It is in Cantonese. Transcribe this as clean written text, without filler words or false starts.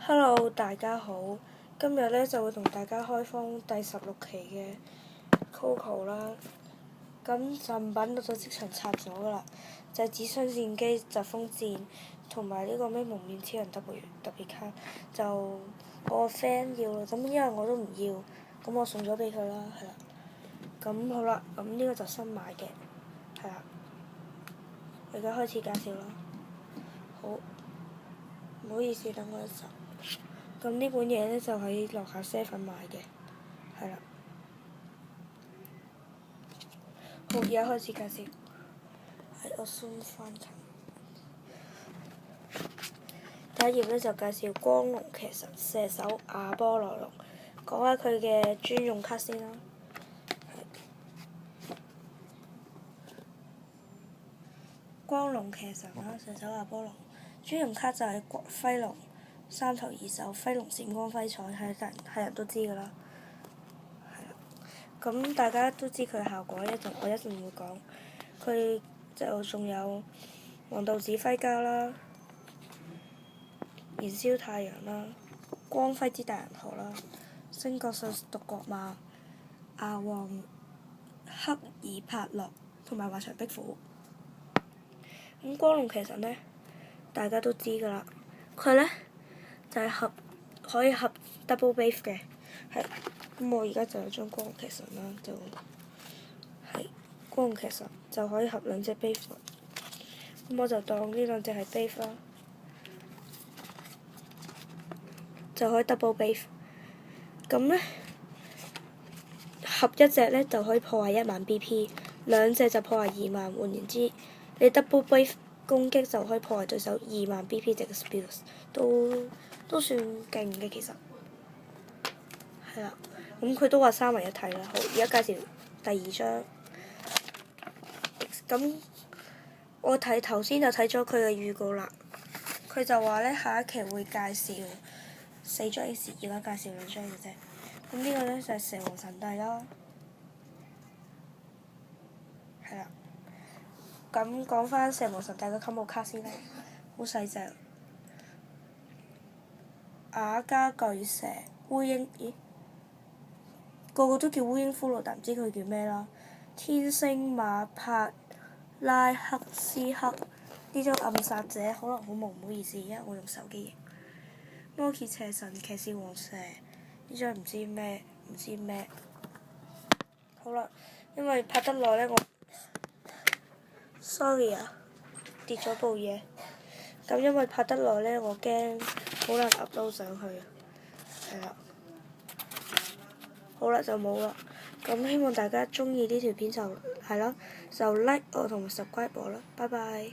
Hello，大家好，今日咧就會同大家開封第16期嘅 Coco 啦。咁贈品我就即場拆咗噶啦，就係紙箱戰機、疾風戰同埋呢個咩蒙面超人 W 特別卡，就我個 friend 要咯，咁因為我都唔要，咁我送咗俾佢啦，係啦。咁好啦，咁呢個就新買嘅，係啦。我而家開始介紹啦。好，唔好意思，等我一陣。咁呢本嘢咧就喺樓下7買嘅，係啦。好，而家開始介紹。係，我先翻近。第一頁咧就介紹光龍騎神射手亞波羅龍，講下佢嘅專用卡先啦。光龍騎神啦，射手亞波羅，專用卡就係輝龍3頭2手，輝龍閃光輝彩，係人都知㗎啦。係啦，咁大家都知佢嘅效果，我一陣會講。佢就仲有黃道指揮家啦，燃燒太陽啦，光輝之大銀河啦，星角獸獨角馬，亞旺克爾帕洛同埋滑翔壁虎。咁光龍騎神呢，大家都知㗎啦。佢呢，就係可以合 double base 嘅，係。咁我而家就有張光龍騎神啦，就係光龍騎神就可以合2隻 base。咁我就當呢2隻係 base 啦，就可以 double base。咁呢，合1隻呢就可以破壞10000 BP， 2隻就破壞20000。換言之，你 double base 攻擊就可以破壞對手20000 BP 值嘅 spells， 都算勁嘅其實。係啦，咁佢都話3為一體啦。好，而家介紹第2章。咁我頭先就睇咗佢嘅預告啦。佢就話呢，下一期會介紹4張 X， 而家介紹2張嘅啫。咁呢個呢，就係蛇王神帝啦。係啦。咁講翻蛇王神帝嘅 combo 卡先啦，好細隻。雅加巨蛇烏蠅，咦？個個都叫烏蠅骷髏，但唔知佢叫咩啦。天星馬帕拉克斯克呢張暗殺者可能好朦，唔好意思，因為我用手機影。摩羯邪神騎士王蛇呢張唔知咩。好啦，因為拍得耐呢，我 sorry 啊，跌咗部嘢。咁因為拍得耐呢，我驚好難 upload 上去啊。係啦。好啦，就冇啦。咁希望大家中意呢條片就係啦，就 like 我同埋 subscribe 我啦，拜拜。